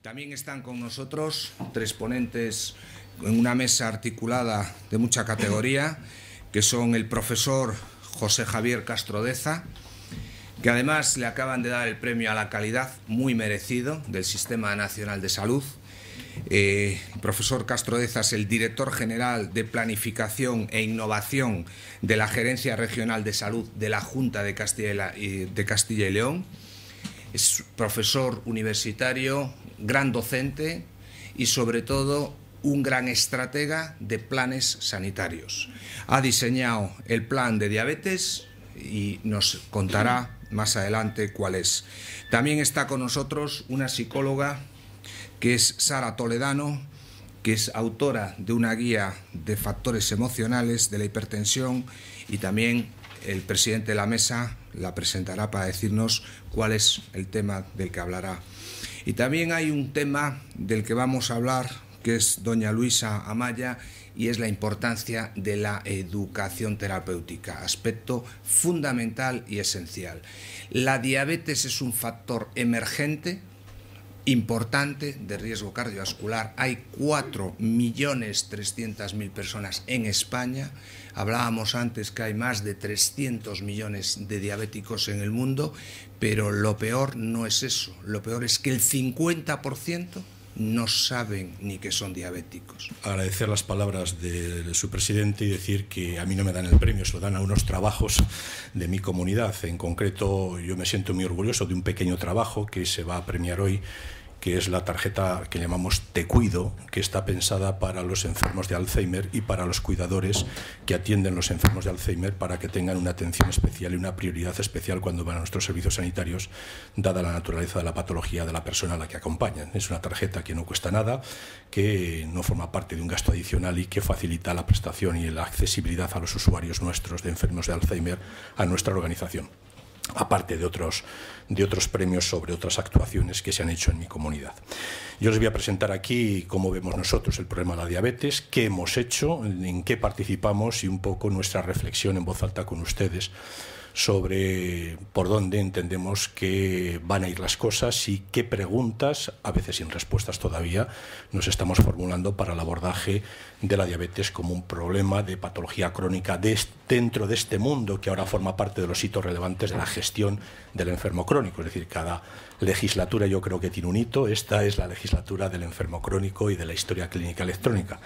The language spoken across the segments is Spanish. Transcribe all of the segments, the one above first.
También están con nosotros tres ponentes en una mesa articulada de mucha categoría, que son el profesor José Javier Castrodeza, que además le acaban de dar el premio a la calidad muy merecido del Sistema Nacional de Salud. El profesor Castrodeza es el director general de Planificación e Innovación de la Gerencia Regional de Salud de la Junta de Castilla y León. Es profesor universitario, gran docente y sobre todo un gran estratega de planes sanitarios. Ha diseñado el plan de diabetes y nos contará más adelante cuál es. También está con nosotros una psicóloga que es Sara Toledano, que es autora de una guía de factores emocionales de la hipertensión, y también el presidente de la mesa la presentará para decirnos cuál es el tema del que hablará. Y también hay un tema del que vamos a hablar, que es doña Luisa Amaya, y es la importancia de la educación terapéutica, aspecto fundamental y esencial. La diabetes es un factor emergente importante de riesgo cardiovascular. Hay 4.300.000 personas en España. Hablábamos antes que hay más de 300 millones de diabéticos en el mundo, pero lo peor no es eso. Lo peor es que el 50% no saben ni que son diabéticos. Agradecer las palabras de su presidente y decir que a mí no me dan el premio, se lo dan a unos trabajos de mi comunidad. En concreto, yo me siento muy orgulloso de un pequeño trabajo que se va a premiar hoy, que es la tarjeta que llamamos Te Cuido, que está pensada para los enfermos de Alzheimer y para los cuidadores que atienden los enfermos de Alzheimer, para que tengan una atención especial y una prioridad especial cuando van a nuestros servicios sanitarios, dada la naturaleza de la patología de la persona a la que acompañan. Es una tarjeta que no cuesta nada, que no forma parte de un gasto adicional y que facilita la prestación y la accesibilidad a los usuarios nuestros de enfermos de Alzheimer a nuestra organización, aparte de otros premios sobre otras actuaciones que se han hecho en mi comunidad. Yo les voy a presentar aquí cómo vemos nosotros el problema de la diabetes, qué hemos hecho, en qué participamos y un poco nuestra reflexión en voz alta con ustedes sobre por dónde entendemos que van a ir las cosas y qué preguntas, a veces sin respuestas todavía, nos estamos formulando para el abordaje de la diabetes como un problema de patología crónica dentro de este mundo que ahora forma parte de los hitos relevantes de la gestión del enfermo crónico. Es decir, cada legislatura yo creo que tiene un hito. Esta es la legislatura del enfermo crónico y de la historia clínica electrónica.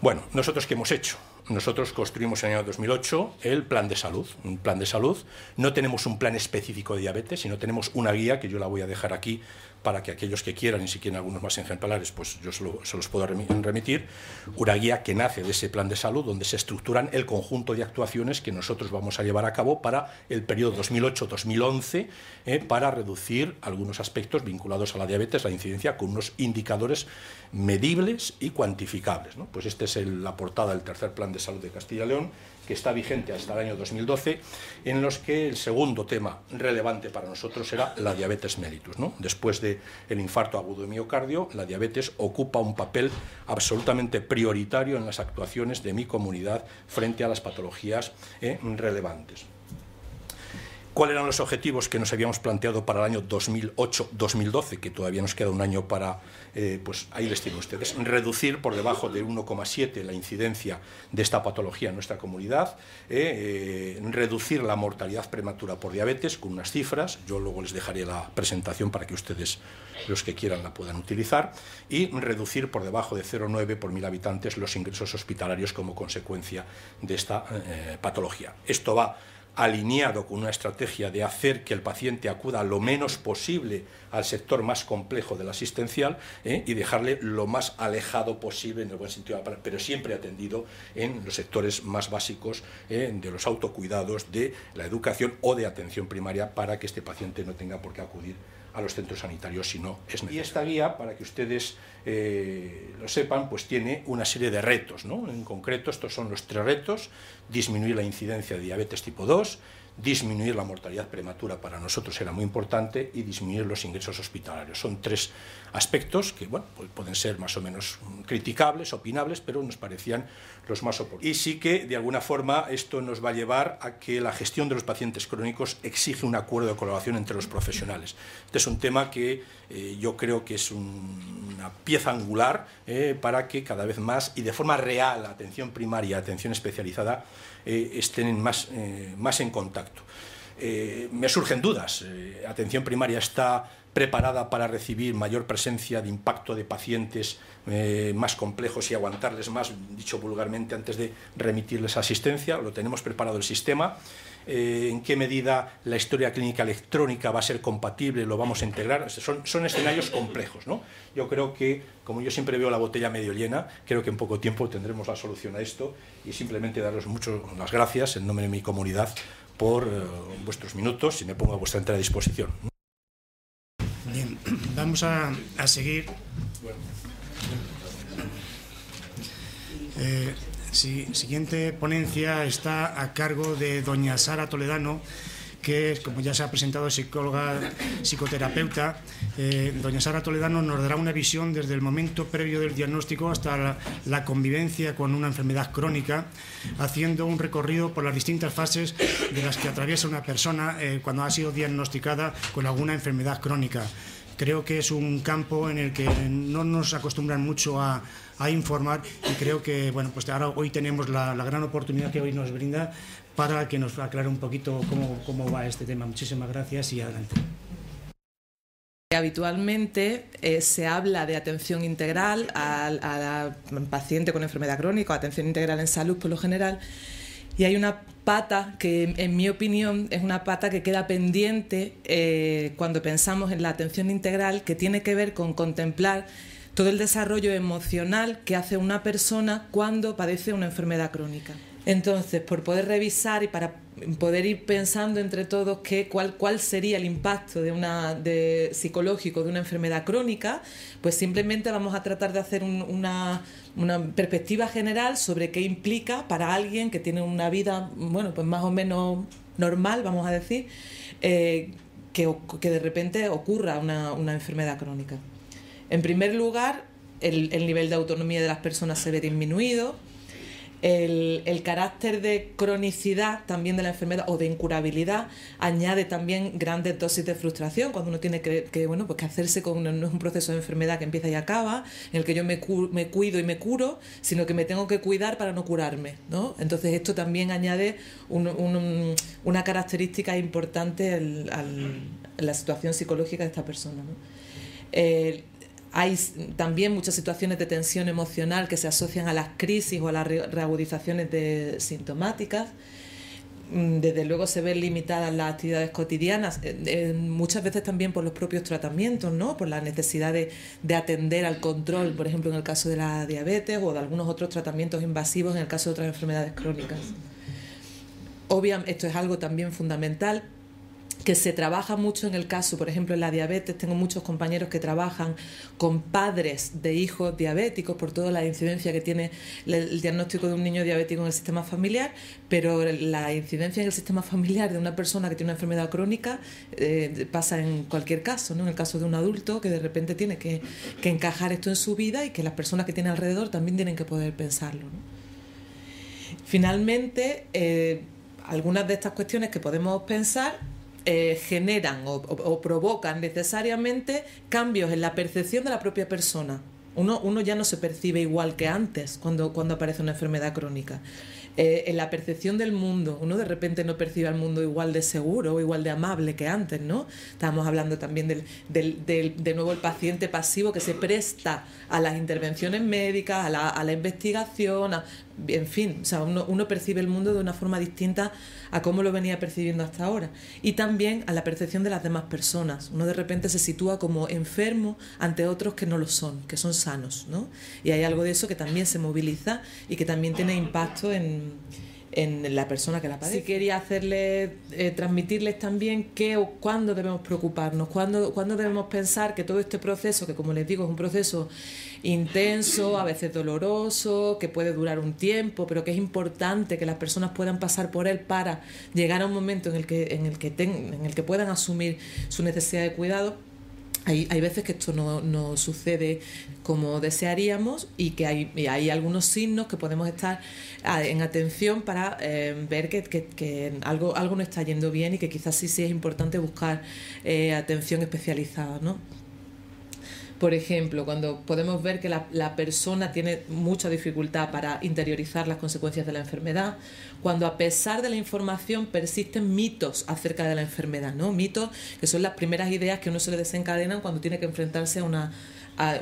Bueno, ¿nosotros qué hemos hecho? Nosotros construimos en el año 2008 el plan de salud. Un plan de salud. No tenemos un plan específico de diabetes, sino tenemos una guía que yo la voy a dejar aquí para que aquellos que quieran, y si quieren algunos más ejemplares, pues yo se los puedo remitir. Una guía que nace de ese plan de salud, donde se estructuran el conjunto de actuaciones que nosotros vamos a llevar a cabo para el periodo 2008-2011, para reducir algunos aspectos vinculados a la diabetes, la incidencia, con unos indicadores medibles y cuantificables, ¿no? Pues esta es la portada del tercer plan de salud de Castilla y León, que está vigente hasta el año 2012, en los que el segundo tema relevante para nosotros era la diabetes mellitus, ¿no? Después del infarto agudo de miocardio, la diabetes ocupa un papel absolutamente prioritario en las actuaciones de mi comunidad frente a las patologías relevantes. ¿Cuáles eran los objetivos que nos habíamos planteado para el año 2008-2012? Que todavía nos queda un año para, pues ahí les tienen ustedes. Reducir por debajo de 1,7 la incidencia de esta patología en nuestra comunidad, reducir la mortalidad prematura por diabetes con unas cifras, yo luego les dejaré la presentación para que ustedes, los que quieran, la puedan utilizar, y reducir por debajo de 0,9 por 1.000 habitantes los ingresos hospitalarios como consecuencia de esta patología. Esto va alineado con una estrategia de hacer que el paciente acuda lo menos posible al sector más complejo del asistencial, y dejarle lo más alejado posible, en el buen sentido, pero siempre atendido en los sectores más básicos de los autocuidados, de la educación o de atención primaria, para que este paciente no tenga por qué acudir a los centros sanitarios si no es necesario. Y esta guía, para que ustedes lo sepan, pues tiene una serie de retos, ¿no? En concreto, estos son los 3 retos: disminuir la incidencia de diabetes tipo 2, disminuir la mortalidad prematura para nosotros era muy importante y disminuir los ingresos hospitalarios. Son tres aspectos que, bueno, pues pueden ser más o menos criticables, opinables, pero nos parecían los más oportunos. Y sí que, de alguna forma, esto nos va a llevar a que la gestión de los pacientes crónicos exige un acuerdo de colaboración entre los profesionales. Este es un tema que yo creo que es una pieza angular para que cada vez más y de forma real la atención primaria, atención especializada, estén más en contacto. Me surgen dudas. Atención primaria está preparada para recibir mayor presencia de impacto de pacientes más complejos y aguantarles más, dicho vulgarmente, antes de remitirles asistencia. Lo tenemos preparado el sistema. En qué medida la historia clínica electrónica va a ser compatible, lo vamos a integrar. Son escenarios complejos, ¿no? Yo creo que, como yo siempre veo la botella medio llena, creo que en poco tiempo tendremos la solución a esto, y simplemente daros muchas las gracias en nombre de mi comunidad por vuestros minutos y me pongo a vuestra entera disposición. Bien, vamos a seguir. Siguiente ponencia está a cargo de doña Sara Toledano, que es, como ya se ha presentado, psicóloga, psicoterapeuta. Doña Sara Toledano nos dará una visión desde el momento previo del diagnóstico hasta la convivencia con una enfermedad crónica, haciendo un recorrido por las distintas fases de las que atraviesa una persona cuando ha sido diagnosticada con alguna enfermedad crónica. Creo que es un campo en el que no nos acostumbran mucho a informar, y creo que, bueno, pues ahora hoy tenemos la gran oportunidad que hoy nos brinda para que nos aclare un poquito cómo va este tema. Muchísimas gracias y adelante. Habitualmente se habla de atención integral al paciente con enfermedad crónica, atención integral en salud por lo general, y hay una pata que, en mi opinión, es una pata que queda pendiente cuando pensamos en la atención integral, que tiene que ver con contemplar todo el desarrollo emocional que hace una persona cuando padece una enfermedad crónica. Entonces, por poder revisar y para poder ir pensando entre todos cuál sería el impacto psicológico de una enfermedad crónica, pues simplemente vamos a tratar de hacer una perspectiva general sobre qué implica para alguien que tiene una vida, bueno, pues más o menos normal, vamos a decir, que de repente ocurra una enfermedad crónica. En primer lugar, el nivel de autonomía de las personas se ve disminuido. El carácter de cronicidad también de la enfermedad o de incurabilidad añade también grandes dosis de frustración cuando uno tiene que hacerse con no es un proceso de enfermedad que empieza y acaba, en el que yo me cuido y me curo, sino que me tengo que cuidar para no curarme, ¿no? Entonces esto también añade una característica importante a la situación psicológica de esta persona, ¿no? Hay también muchas situaciones de tensión emocional que se asocian a las crisis o a las reagudizaciones sintomáticas. Desde luego se ven limitadas las actividades cotidianas, muchas veces también por los propios tratamientos, ¿no? Por la necesidad de atender al control, por ejemplo, en el caso de la diabetes o de algunos otros tratamientos invasivos en el caso de otras enfermedades crónicas. Obviamente, esto es algo también fundamental, que se trabaja mucho en el caso, por ejemplo, en la diabetes. Tengo muchos compañeros que trabajan con padres de hijos diabéticos por toda la incidencia que tiene el diagnóstico de un niño diabético en el sistema familiar, pero la incidencia en el sistema familiar de una persona que tiene una enfermedad crónica pasa en cualquier caso, ¿no? En el caso de un adulto que de repente tiene que encajar esto en su vida y que las personas que tiene alrededor también tienen que poder pensarlo, ¿no? Finalmente, algunas de estas cuestiones que podemos pensar generan o provocan necesariamente cambios en la percepción de la propia persona. Uno ya no se percibe igual que antes cuando aparece una enfermedad crónica. En la percepción del mundo, uno de repente no percibe al mundo igual de seguro o igual de amable que antes, ¿no? Estábamos hablando también de nuevo el paciente pasivo que se presta a las intervenciones médicas, a la investigación, en fin, o sea, uno percibe el mundo de una forma distinta a cómo lo venía percibiendo hasta ahora. Y también a la percepción de las demás personas. Uno de repente se sitúa como enfermo ante otros que no lo son, que son sanos, ¿no? Y hay algo de eso que también se moviliza y que también tiene impacto en en la persona que la padece. Sí quería transmitirles también qué o cuándo debemos preocuparnos, cuándo debemos pensar que todo este proceso, que como les digo es un proceso intenso, a veces doloroso, que puede durar un tiempo, pero que es importante que las personas puedan pasar por él para llegar a un momento en el que puedan asumir su necesidad de cuidado. Hay veces que esto no sucede como desearíamos y que hay algunos signos que podemos estar en atención para ver que algo no está yendo bien y que quizás sí es importante buscar atención especializada, ¿no? Por ejemplo, cuando podemos ver que la persona tiene mucha dificultad para interiorizar las consecuencias de la enfermedad, cuando a pesar de la información persisten mitos acerca de la enfermedad, ¿no? Mitos que son las primeras ideas que a uno se le desencadenan cuando tiene que enfrentarse a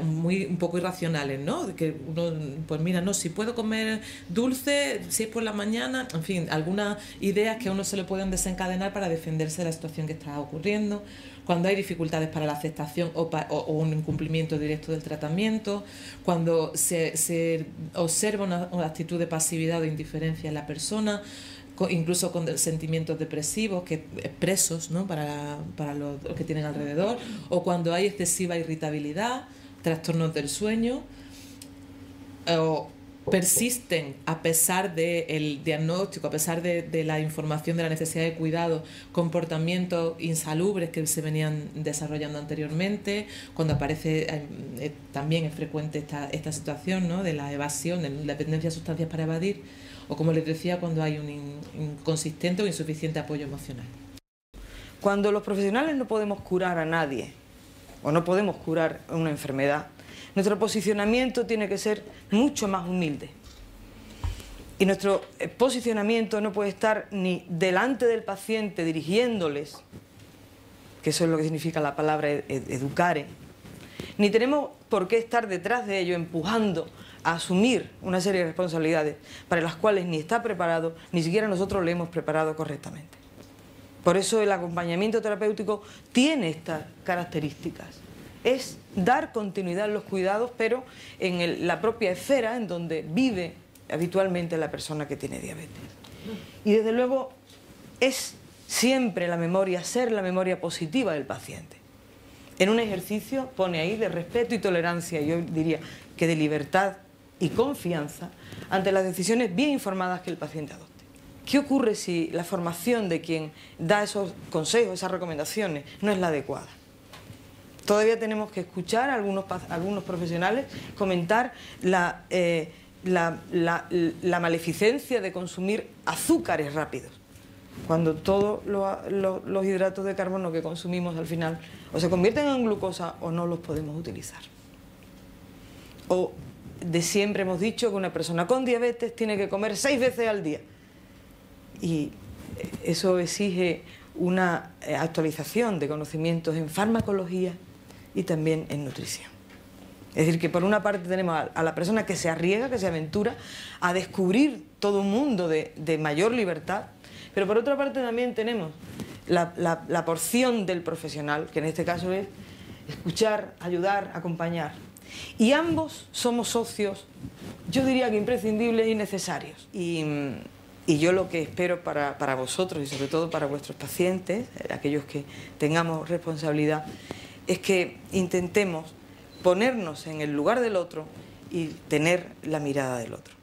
un poco irracionales, ¿no? Que uno, pues mira, no, si puedo comer dulce, si es por la mañana, en fin, algunas ideas que a uno se le pueden desencadenar para defenderse de la situación que está ocurriendo. Cuando hay dificultades para la aceptación o un incumplimiento directo del tratamiento, cuando se observa una actitud de pasividad o de indiferencia en la persona, incluso con sentimientos depresivos expresos, ¿no? para los que tienen alrededor, o cuando hay excesiva irritabilidad, trastornos del sueño, o persisten a pesar del diagnóstico, a pesar de la información de la necesidad de cuidado, comportamientos insalubres que se venían desarrollando anteriormente, cuando aparece también es frecuente esta situación, ¿no? De la evasión, de la dependencia de sustancias para evadir, o como les decía, cuando hay un inconsistente o insuficiente apoyo emocional. Cuando los profesionales no podemos curar a nadie, o no podemos curar una enfermedad, nuestro posicionamiento tiene que ser mucho más humilde. Y nuestro posicionamiento no puede estar ni delante del paciente dirigiéndoles, que eso es lo que significa la palabra educare, ni tenemos por qué estar detrás de ello empujando a asumir una serie de responsabilidades para las cuales ni está preparado, ni siquiera nosotros le hemos preparado correctamente. Por eso el acompañamiento terapéutico tiene estas características. Es dar continuidad a los cuidados, pero en la propia esfera en donde vive habitualmente la persona que tiene diabetes. Y desde luego es siempre la memoria, ser la memoria positiva del paciente. En un ejercicio pone ahí de respeto y tolerancia, yo diría que de libertad y confianza ante las decisiones bien informadas que el paciente adopte. ¿Qué ocurre si la formación de quien da esos consejos, esas recomendaciones, no es la adecuada? Todavía tenemos que escuchar a algunos profesionales comentar la maleficencia de consumir azúcares rápidos, cuando todos los hidratos de carbono que consumimos al final o se convierten en glucosa o no los podemos utilizar. O de siempre hemos dicho que una persona con diabetes tiene que comer 6 veces al día. Y eso exige una actualización de conocimientos en farmacología y también en nutrición. Es decir, que por una parte tenemos a la persona que se arriesga, que se aventura a descubrir todo un mundo de mayor libertad, pero por otra parte también tenemos la porción del profesional, que en este caso es escuchar, ayudar, acompañar. Y ambos somos socios, yo diría que imprescindibles y necesarios. Y yo lo que espero para vosotros y sobre todo para vuestros pacientes, aquellos que tengamos responsabilidad, es que intentemos ponernos en el lugar del otro y tener la mirada del otro.